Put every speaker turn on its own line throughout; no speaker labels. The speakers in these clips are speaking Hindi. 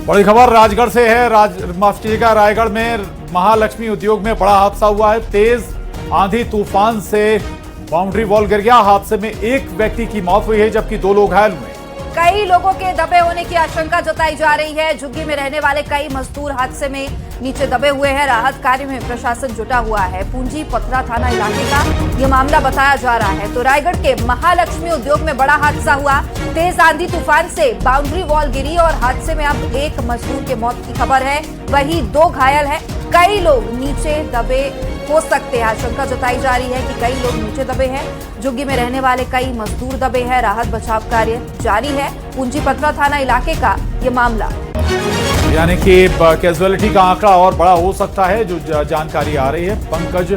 बड़ी खबर राजगढ़ से है। माफ कीजिएगा, रायगढ़ में महालक्ष्मी उद्योग में बड़ा हादसा हुआ है। तेज आंधी तूफान से बाउंड्री वॉल गिर गया। हादसे में एक व्यक्ति की मौत हुई है जबकि 2 लोग घायल हुए।
कई लोगों के दबे होने की आशंका जताई जा रही है। झुग्गी में रहने वाले कई मजदूर हादसे में नीचे दबे हुए हैं। राहत कार्य में प्रशासन जुटा हुआ है। पूंजी पथरा थाना इलाके का ये मामला बताया जा रहा है। तो रायगढ़ के महालक्ष्मी उद्योग में बड़ा हादसा हुआ। तेज आंधी तूफान से बाउंड्री वॉल गिरी और हादसे में अब एक मजदूर की मौत की खबर है, वहीं 2 घायल हैं। कई लोग नीचे दबे हो सकते हैं। आशंका जताई जा रही है कि कई लोग नीचे दबे हैं। झुग्गी में रहने वाले कई मजदूर दबे हैं। राहत बचाव कार्य जारी है। पूंजी पथरा थाना इलाके का ये मामला,
यानी कि कैजुअलिटी का आंकड़ा और बड़ा हो सकता है, जो जानकारी आ रही है। पंकज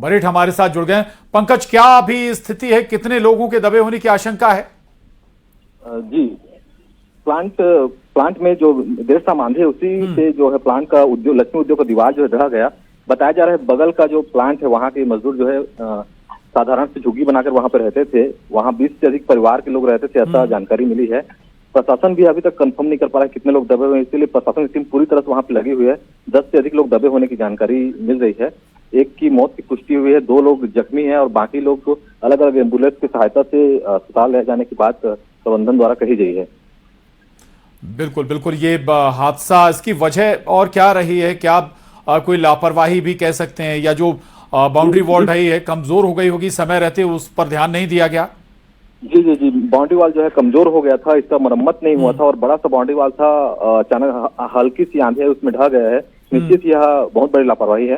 बरेठ हमारे साथ जुड़ गए। पंकज, क्या अभी स्थिति है? कितने लोगों के दबे होने की आशंका है?
जी, प्लांट में जो देर शाम आंधी है उसी से जो है प्लांट का उद्योग, लक्ष्मी उद्योग का दीवार जो है ढह गया। बताया जा रहा है बगल का जो प्लांट है वहाँ के मजदूर जो है साधारण से झुग्गी बनाकर वहाँ पर रहते थे। वहाँ 20 से अधिक परिवार के लोग रहते थे, ऐसा जानकारी मिली है। प्रशासन भी अभी तक कंफर्म नहीं कर पा रहा है कितने लोग दबे हुए हैं, इसलिए प्रशासन की टीम पूरी तरह से वहाँ पे लगी हुई है। 10 से अधिक लोग दबे होने की जानकारी मिल रही है। एक की मौत की पुष्टि हुई है, 2 लोग जख्मी हैं और बाकी लोग को अलग अलग एम्बुलेंस की सहायता से अस्पताल ले जाने की बात प्रबंधन द्वारा कही गई है।
बिल्कुल बिल्कुल। ये हादसा, इसकी वजह और क्या रही है? क्या कोई लापरवाही भी कह सकते हैं, या जो बाउंड्री वॉल रही है कमजोर हो गई होगी, समय रहते उस पर ध्यान नहीं दिया गया?
जी, बाउंड्री वॉल जो है कमजोर हो गया था, इसका मरम्मत नहीं हुआ था और बड़ा सा बाउंड्री वॉल था। अचानक हल्की सी आंधी है उसमें ढह गया है। निश्चित यह बहुत बड़ी लापरवाही है।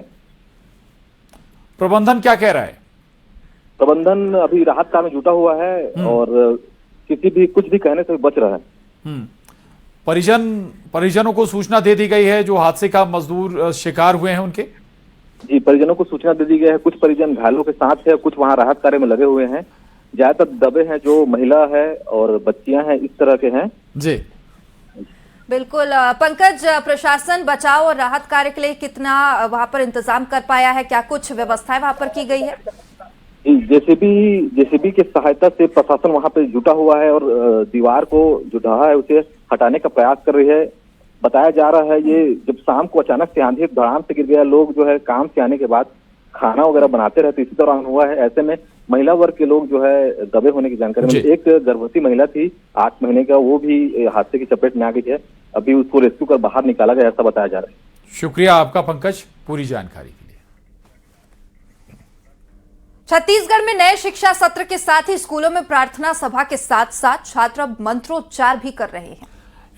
प्रबंधन क्या कह रहा है?
प्रबंधन अभी राहत कार्य में जुटा हुआ है और कुछ भी कहने से बच रहा है।
परिजनों को सूचना दे दी गई है जो हादसे का मजदूर शिकार हुए हैं उनके?
जी, परिजनों को सूचना दे दी गई है। कुछ परिजन घायलों के साथ है, कुछ वहाँ राहत कार्य में लगे हुए हैं। ज्यादातर दबे हैं जो महिला है और बच्चियां हैं, इस तरह के हैं।
जी
बिल्कुल। पंकज, प्रशासन बचाव और राहत कार्य के लिए कितना वहां पर इंतजाम कर पाया है? क्या कुछ व्यवस्थाएं वहां पर की गई है?
जेसीबी की सहायता से प्रशासन वहां पे जुटा हुआ है और दीवार को जो ढहा है उसे हटाने का प्रयास कर रही है। बताया जा रहा है ये जब शाम को अचानक से आंधी धड़ाम से गिर गया, लोग जो है काम से आने के बाद खाना वगैरह बनाते रहते, इसी दौरान हुआ है। ऐसे में महिला वर्ग के लोग जो है दबे होने की जानकारी मिली। एक गर्भवती महिला थी 8 महीने का, वो भी हादसे की चपेट में आ गई है। अभी उसको रेस्क्यू कर बाहर निकाला गया, ऐसा बताया जा रहा है।
शुक्रिया आपका पंकज, पूरी जानकारी के लिए।
छत्तीसगढ़ में नए शिक्षा सत्र के साथ ही स्कूलों में प्रार्थना सभा के साथ साथ छात्र मंत्रोच्चार भी कर रहे हैं।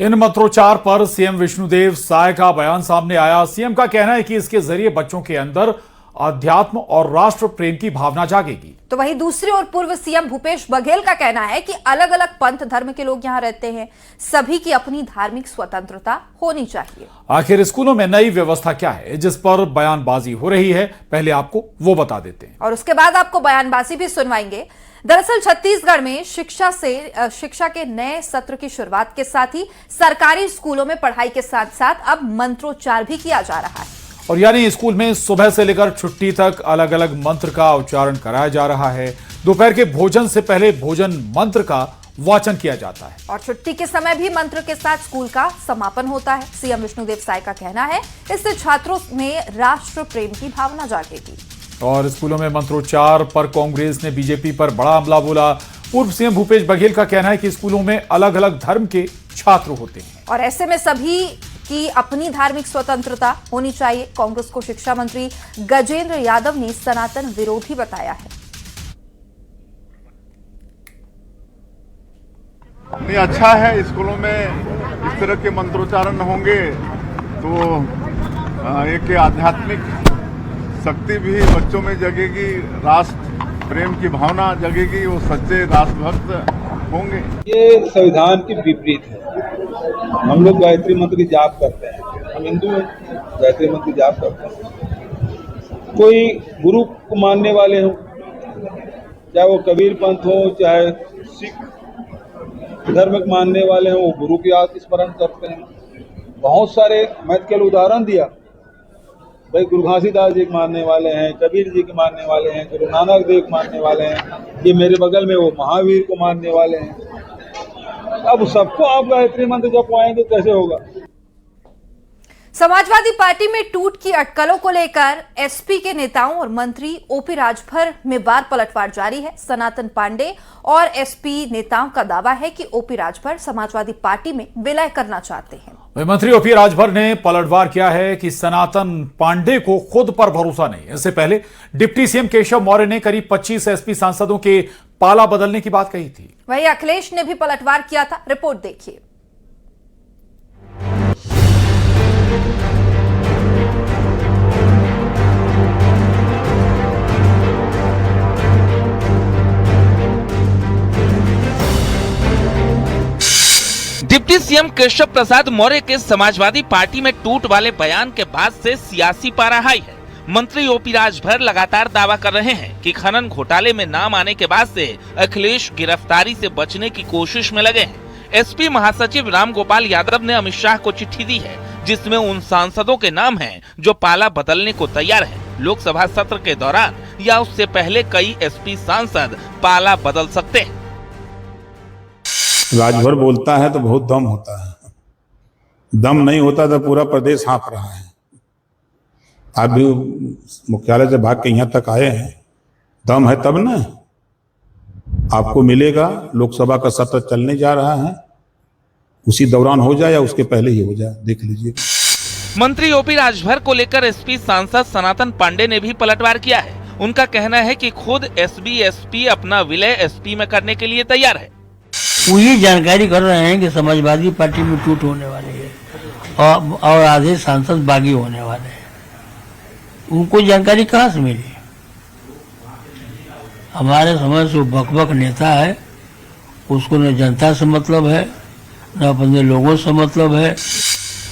इन मंत्रोच्चार पर सीएम विष्णुदेव साय का बयान सामने आया। सीएम का कहना है कि इसके जरिए बच्चों के अंदर अध्यात्म और राष्ट्र प्रेम की भावना जागेगी।
तो वहीं दूसरी ओर पूर्व सीएम भूपेश बघेल का कहना है कि अलग अलग पंथ धर्म के लोग यहां रहते हैं, सभी की अपनी धार्मिक स्वतंत्रता होनी चाहिए।
आखिर स्कूलों में नई व्यवस्था क्या है जिस पर बयानबाजी हो रही है, पहले आपको वो बता देते हैं
और उसके बाद आपको बयानबाजी भी सुनवाएंगे। दरअसल छत्तीसगढ़ में शिक्षा के नए सत्र की शुरुआत के साथ ही सरकारी स्कूलों में पढ़ाई के साथ साथ अब मंत्रोच्चार भी किया जा रहा है।
और यानी स्कूल में सुबह से लेकर छुट्टी तक अलग अलग मंत्र का उच्चारण कराया जा रहा है। दोपहर के भोजन से पहले भोजन मंत्र का वाचन किया जाता है
और छुट्टी के समय भी मंत्र के साथ स्कूल का समापन होता है। सीएम विष्णुदेव साय का कहना है इससे छात्रों में राष्ट्र प्रेम की भावना जागेगी।
और स्कूलों में मंत्रोच्चार पर कांग्रेस ने बीजेपी पर बड़ा हमला बोला। पूर्व सीएम भूपेश बघेल का कहना है कि स्कूलों में अलग अलग धर्म के छात्र होते हैं
और ऐसे में सभी की अपनी धार्मिक स्वतंत्रता होनी चाहिए। कांग्रेस को शिक्षा मंत्री गजेंद्र यादव ने सनातन विरोधी बताया है।
नहीं, अच्छा है, स्कूलों में इस तरह के मंत्रोच्चारण होंगे तो एक आध्यात्मिक शक्ति भी बच्चों में जगेगी, राष्ट्र प्रेम की भावना जगेगी, वो सच्चे राष्ट्रभक्त होंगे।
ये संविधान के विपरीत है। हम लोग गायत्री मंत्र की जाप करते हैं, हम हिंदू हैं, गायत्री मंत्र की जाप करते हैं। कोई गुरु को मानने वाले हो, चाहे वो कबीर पंथ हो, चाहे सिख धर्म को मानने वाले हो, वो गुरु की स्मरण करते हैं। बहुत सारे, मैं केवल उदाहरण दिया, भाई गुरु घासीदास जी के मानने वाले हैं, कबीर जी के मानने वाले हैं, गुरु नानक देव के मानने वाले हैं, ये मेरे बगल में वो महावीर को मानने वाले हैं। अब सबको आप गायत्री मंत्र जपवाएंगे कैसे होगा?
समाजवादी पार्टी में टूट की अटकलों को लेकर एसपी के नेताओं और मंत्री ओपी राजभर में बार पलटवार जारी है। सनातन पांडे और एसपी नेताओं का दावा है कि ओपी राजभर समाजवादी पार्टी में विलय करना चाहते हैं।
मंत्री ओपी राजभर ने पलटवार किया है कि सनातन पांडे को खुद पर भरोसा नहीं। इससे पहले डिप्टी सीएम केशव मौर्य ने करीब 25 एसपी सांसदों के पाला बदलने की बात कही थी।
वहीं अखिलेश ने भी पलटवार किया था। रिपोर्ट देखिए।
डिप्टी सीएम केशव प्रसाद मौर्य के समाजवादी पार्टी में टूट वाले बयान के बाद से सियासी पारा हाई है। मंत्री ओपी राजभर लगातार दावा कर रहे हैं कि खनन घोटाले में नाम आने के बाद से अखिलेश गिरफ्तारी से बचने की कोशिश में लगे हैं। एसपी महासचिव रामगोपाल यादव ने अमित शाह को चिट्ठी दी है, जिसमें उन सांसदों के नाम हैं जो पाला बदलने को तैयार हैं। लोकसभा सत्र के दौरान या उससे पहले कई एसपी सांसद पाला बदल सकते हैं।
राजभर बोलता है तो बहुत दम होता है, दम नहीं होता तो पूरा प्रदेश हाँफ रहा है। आप भी मुख्यालय से भाग के यहाँ तक आए हैं, दम है तब ना आपको मिलेगा। लोकसभा का सत्र चलने जा रहा है, उसी दौरान हो जाए या उसके पहले ही हो जाए, देख लीजिए।
मंत्री ओपी राजभर को लेकर एसपी सांसद सनातन पांडे ने भी पलटवार किया है। उनका कहना है कि खुद एसपी अपना विलय एसपी में करने के लिए तैयार है।
वो ये जानकारी कर रहे हैं कि समाजवादी पार्टी में टूट होने वाली है और आधे सांसद बागी होने वाले हैं। उनको जानकारी कहाँ से मिली? हमारे समझ से बकबक नेता है, उसको न जनता से मतलब है न अपने लोगों से मतलब है।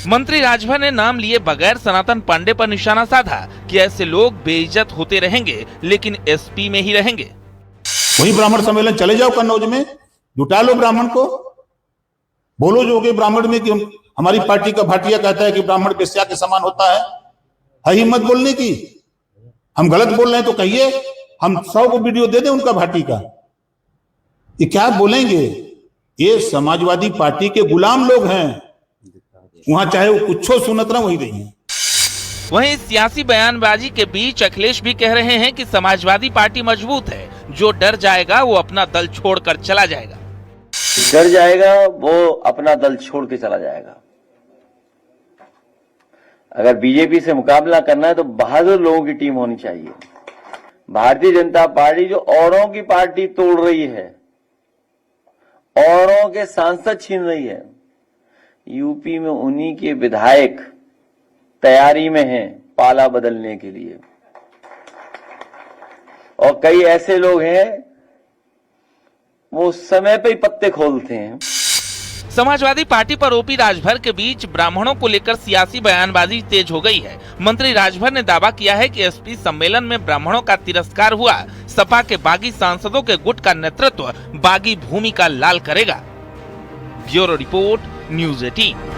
मंत्री राजभर ने नाम लिए बगैर सनातन पांडे पर निशाना साधा कि ऐसे लोग बेइज्जत होते रहेंगे लेकिन एसपी में ही रहेंगे।
वही ब्राह्मण सम्मेलन चले जाओ कन्नौज में, जुटा लो ब्राह्मण को, बोलो जो कि ब्राह्मण में कि हमारी पार्टी का भाटिया कहता है कि ब्राह्मण वेश्या के समान होता है हिम्मत बोलने की। हम गलत बोल रहे हैं तो कहिए, हम 100 को वीडियो दे दें उनका भाटी का। ये क्या बोलेंगे? ये समाजवादी पार्टी के गुलाम लोग हैं, वहां चाहे वो कुछ सुनत ना वही रही है।
वहीं सियासी बयानबाजी के बीच अखिलेश भी कह रहे हैं कि समाजवादी पार्टी मजबूत है, जो डर जाएगा वो अपना दल छोड़कर चला जाएगा।
डर जाएगा वो अपना दल छोड़ के चला जाएगा। अगर बीजेपी से मुकाबला करना है तो बहादुर लोगों की टीम होनी चाहिए। भारतीय जनता पार्टी जो औरों की पार्टी तोड़ रही है, औरों के सांसद छीन रही है, यूपी में उन्हीं के विधायक तैयारी में हैं पाला बदलने के लिए। और कई ऐसे लोग हैं वो समय पे ही पत्ते खोलते हैं।
समाजवादी पार्टी पर ओपी राजभर के बीच ब्राह्मणों को लेकर सियासी बयानबाजी तेज हो गई है। मंत्री राजभर ने दावा किया है कि एसपी सम्मेलन में ब्राह्मणों का तिरस्कार हुआ। सपा के बागी सांसदों के गुट का नेतृत्व बागी भूमिका लाल करेगा। Bureau report, news 18।